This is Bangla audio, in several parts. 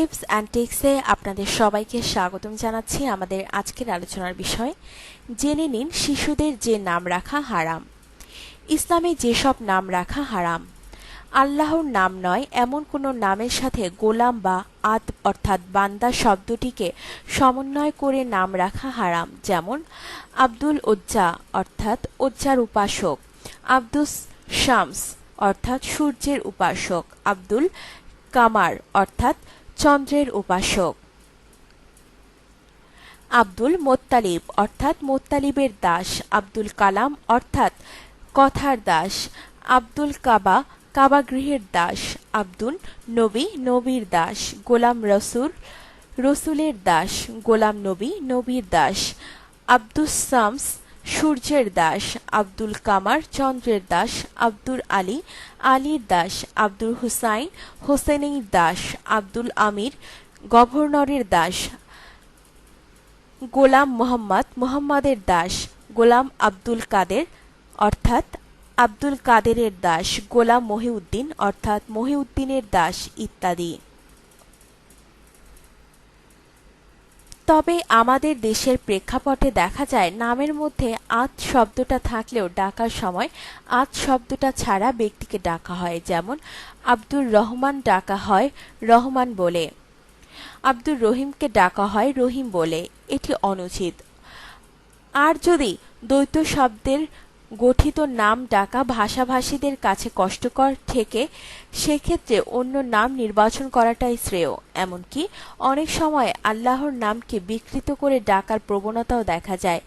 টিপস অ্যান্ড টিক্সে আপনাদের সবাইকে স্বাগতম জানাচ্ছি। আমাদের আজকের আলোচনার বিষয় জেনে নিন শিশুদের যে নাম রাখা হারাম। ইসলামে যেসব নাম রাখা হারাম, আল্লাহর নাম নয় এমন কোনো নামের সাথে গোলাম বা আদ অর্থাৎ বান্দা শব্দটিকে সমন্বয় করে নাম রাখা হারাম। যেমন আব্দুল উজ্জা অর্থাৎ উজ্জার উপাসক, আব্দুস শামস অর্থাৎ সূর্যের উপাসক, আব্দুল কামার অর্থাৎ চন্দ্রের উপাসক, আব্দুল মোত্তালিব অর্থাৎ মোত্তালিবের দাস, আব্দুল কালাম অর্থাৎ কথার দাস, আব্দুল কাবা কাবাগৃহের দাস, আব্দুল নবী নবীর দাস, গোলাম রসুল রসুলের দাস, গোলাম নবী নবীর দাস, আব্দুস শামস সূর্যের দাস, আব্দুল কামার চন্দ্রের দাস, আব্দুল আলী আলীর দাস, আব্দুল হুসাইন হোসেনের দাস, আব্দুল আমির গভর্নরের দাস, গোলাম মোহাম্মদ মোহাম্মদের দাস, গোলাম আব্দুল কাদের অর্থাৎ আব্দুল কাদেরের দাস, গোলাম মহিউদ্দিন অর্থাৎ মহিউদ্দিনের দাস ইত্যাদি। তবে আমাদের দেশের প্রেক্ষাপটে দেখা যায় নামের মধ্যে আত শব্দটা থাকলেও ডাকার সময় আত শব্দটা ছাড়া ব্যক্তিকে ডাকা হয়। যেমন আব্দুর রহমান ডাকা হয় রহমান বলে, আব্দুর রহিমকে ডাকা হয় রহিম বলে, এটি অনুচিত। আর যদি দ্বৈত শব্দের গঠিত নাম ডাকা ভাষাভাষীদের কাছে কষ্টকর ঠেকে সেক্ষেত্রে অন্য নাম নির্বাচন করাটাই শ্রেয়। এমনকি অনেক সময় আল্লাহর নামকে বিকৃত করে ডাকার প্রবণতাও দেখা যায়।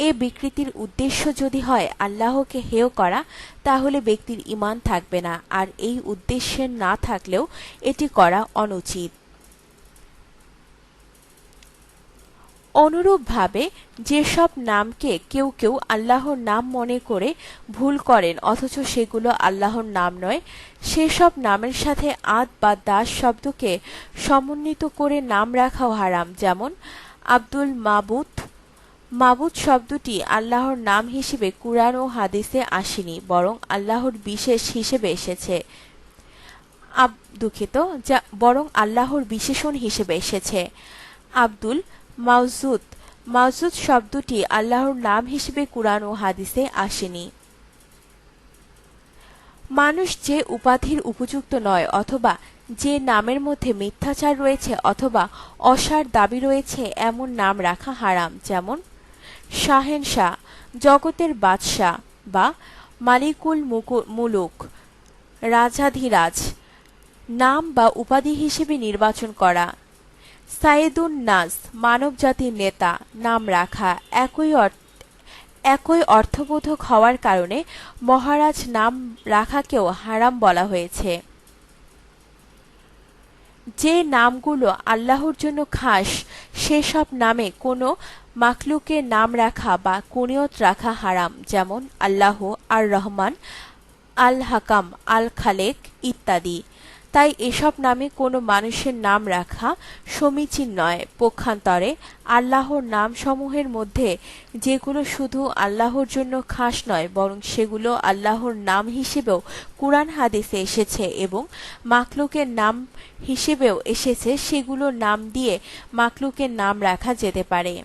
এ বিকৃতির উদ্দেশ্য যদি হয় আল্লাহকে হেয় করা, তাহলে ব্যক্তির ঈমান থাকবে না, আর এই উদ্দেশ্যে না থাকলেও এটি করা অনুচিত। অনুরূপভাবে যেসব নামকে কেউ কেউ আল্লাহর নাম মনে করে ভুল করেন অথচ সেগুলো আল্লাহর নাম নয়, সেসব নামের সাথে আদ বা দাস শব্দকে সমন্বিত করে নাম রাখাও হারাম। যেমন আব্দুল মাবুদ, মাবুদ শব্দটি আল্লাহর নাম হিসেবে কুরআন ও হাদিসে আসেনি, বরং আল্লাহর বিশেষ হিসেবে এসেছে। বরং আল্লাহর বিশেষণ হিসেবে এসেছে। আব্দুল মাউজুদ, মাউজুদ শব্দটি আল্লাহর নাম হিসেবে কুরআন ও হাদিসে আসেনি। মানুষ যে উপাধির উপযুক্ত নয় অথবা যে নামের মধ্যে মিথ্যাচার রয়েছে অথবা অসার দাবি রয়েছে এমন নাম রাখা হারাম। যেমন শাহেনশাহ জগতের বাদশাহ বা মালিকুল মুলুক রাজাধিরাজ নাম বা উপাধি হিসেবে নির্বাচন করা। সাইয়েদুন নাস মানব জাতির নেতা নাম রাখা একই অর্থবোধক হওয়ার কারণে মহারাজ নাম রাখাকেও হারাম বলা হয়েছে। যে নামগুলো আল্লাহর জন্য খাস সেসব নামে কোনো মাখলুকের নাম রাখা বা কুনিয়ত রাখা হারাম। যেমন আল্লাহ, আর রহমান, আল হাকাম, আল খালেক ইত্যাদি। তাই এসব নামে কোনো মানুষের নাম রাখা সমীচীন নয়। পক্ষান্তরে আল্লাহর নামসমূহের মধ্যে যেগুলো শুধু আল্লাহর জন্য খাস নয় বরং সেগুলো আল্লাহর নাম হিসেবেও কুরআন হাদিসে এসেছে এবং মাখলুকের নাম হিসেবেও এসেছে, সেগুলো নাম দিয়ে মাখলুকের নাম রাখা যেতে পারে।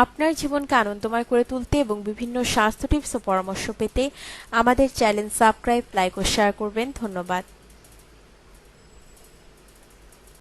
আপনার জীবনকে আনন্দময় করে তুলতে এবং বিভিন্ন স্বাস্থ্য টিপস ও পরামর্শ পেতে আমাদের চ্যানেল সাবস্ক্রাইব, লাইক ও শেয়ার করবেন। ধন্যবাদ।